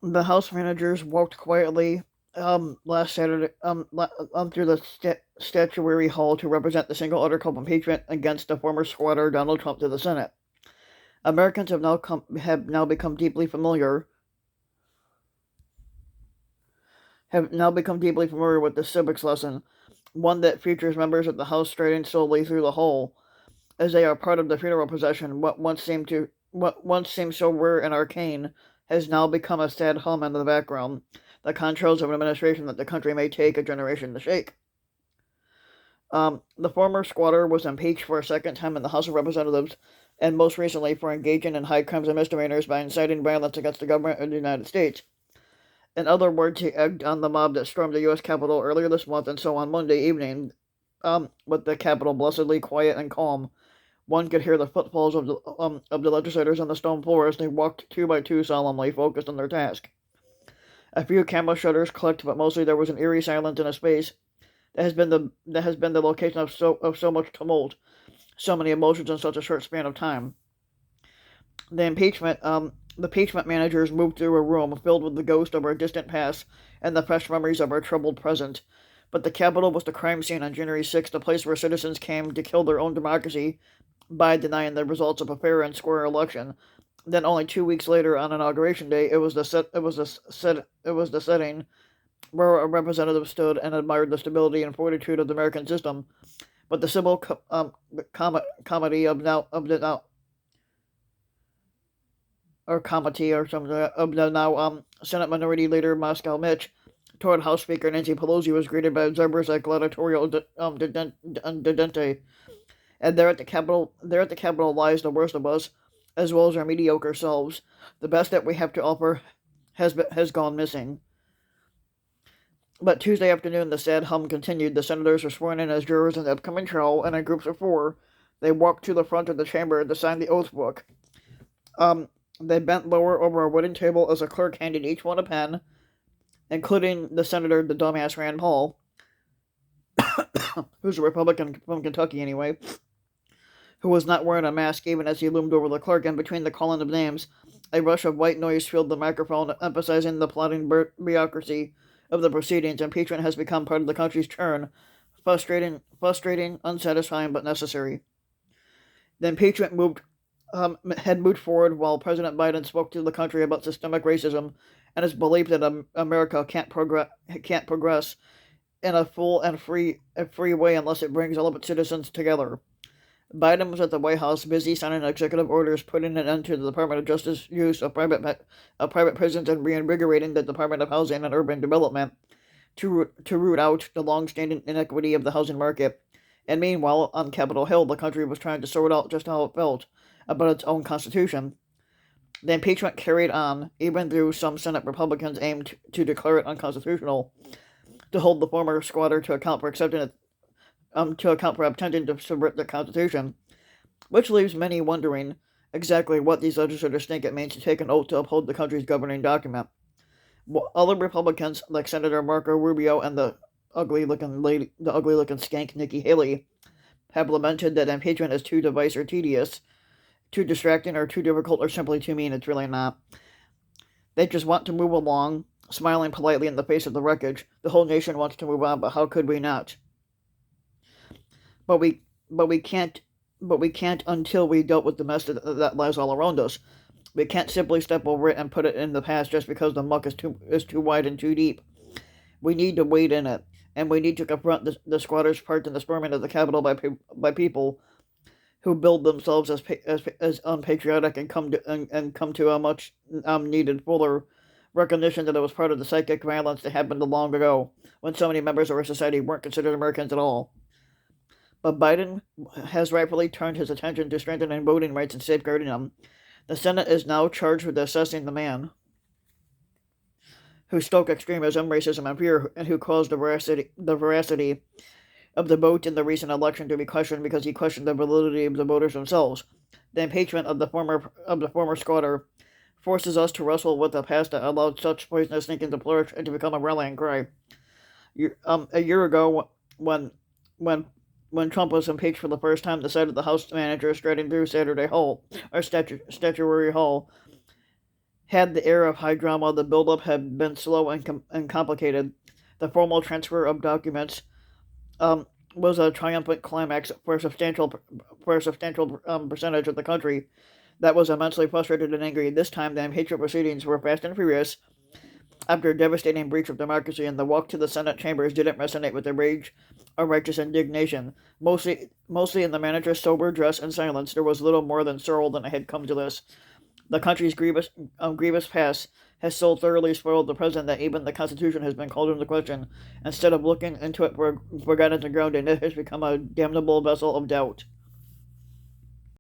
The House managers walked quietly last Saturday through the statuary hall to represent the single article of impeachment against the former squatter Donald Trump to the Senate. Americans have now become deeply familiar with the civics lesson, one that features members of the House striding slowly through the hall as they are part of the funeral procession. What once seemed so rare and arcane has now become a sad hum in the background, the contrails of an administration that the country may take a generation to shake. The former squatter was impeached for a second time in the House of Representatives, and most recently for engaging in high crimes and misdemeanors by inciting violence against the government of the United States. In other words, he egged on the mob that stormed the U.S. Capitol earlier this month, and so on Monday evening, with the Capitol blessedly quiet and calm, one could hear the footfalls of the legislators on the stone floor as they walked two by two solemnly, focused on their task. A few camera shutters clicked, but mostly there was an eerie silence in a space that has been the location of so much tumult, so many emotions in such a short span of time. The impeachment the impeachment managers moved through a room filled with the ghost of our distant past and the fresh memories of our troubled present. But the Capitol was the crime scene on January 6th, the place where citizens came to kill their own democracy by denying the results of a fair and square election. Then only 2 weeks later, on Inauguration Day, it was the setting where a representative stood and admired the stability and fortitude of the American system. But the civil comedy of the now or committee or something of the now Senate Minority Leader Moscow Mitch toward House Speaker Nancy Pelosi was greeted by observers like gladiatorial dedente. And there at the Capitol lies the worst of us, as well as our mediocre selves. The best that we have to offer has gone missing. But Tuesday afternoon, the sad hum continued. The senators were sworn in as jurors in the upcoming trial, and in groups of four, they walked to the front of the chamber to sign the oath book. Um, they bent lower over a wooden table as a clerk handed each one a pen, including the senator, the dumbass Rand Paul, who's a Republican from Kentucky anyway, who was not wearing a mask even as he loomed over the clerk, and between the calling of names, a rush of white noise filled the microphone, emphasizing the plodding bureaucracy of the proceedings. Impeachment has become part of the country's churn, frustrating, unsatisfying, but necessary. The impeachment had moved forward while President Biden spoke to the country about systemic racism and his belief that America can't progress in a full and free way unless it brings all of its citizens together. Biden was at the White House, busy signing executive orders putting an end to the Department of Justice use of private prisons and reinvigorating the Department of Housing and Urban Development to root out the long-standing inequity of the housing market. And meanwhile, on Capitol Hill, the country was trying to sort out just how it felt about its own constitution. The impeachment carried on, even though some Senate Republicans aimed to declare it unconstitutional, to hold the former squatter to account for attempting to subvert the Constitution, which leaves many wondering exactly what these legislators think it means to take an oath to uphold the country's governing document. Other Republicans, like Senator Marco Rubio and the ugly-looking skank Nikki Haley, have lamented that impeachment is too divisive or tedious, too distracting or too difficult or simply too mean. It's really not. They just want to move along, smiling politely in the face of the wreckage. The whole nation wants to move on, but how could we not? But we but we can't until we dealt with the mess that lies all around us. We can't simply step over it and put it in the past just because the muck is too wide and too deep. We need to wade in it, and we need to confront the squatters' part in the storming of the Capitol by people who build themselves as unpatriotic and come to a much needed fuller recognition that it was part of the psychic violence that happened long ago when so many members of our society weren't considered Americans at all. But Biden has rightfully turned his attention to strengthening voting rights and safeguarding them. The Senate is now charged with assessing the man who stoked extremism, racism, and fear, and who caused the veracity of the vote in the recent election to be questioned because he questioned the validity of the voters themselves. The impeachment of the former squatter forces us to wrestle with a past that allowed such poisonous thinking to flourish and to become a rallying cry. A year ago, when when Trump was impeached for the first time, the sight of the House manager striding through Saturday Hall, or Statuary Hall, had the air of high drama. The buildup had been slow and complicated. The formal transfer of documents um, was a triumphant climax for a substantial percentage of the country that was immensely frustrated and angry. This time, the impeachment proceedings were fast and furious. After a devastating breach of democracy, and the walk to the Senate chambers didn't resonate with the rage of righteous indignation. Mostly in the manager's sober dress and silence, there was little more than sorrow than had come to this. The country's grievous past has so thoroughly spoiled the present that even the Constitution has been called into question. Instead of looking into it for guidance and grounding, it has become a damnable vessel of doubt.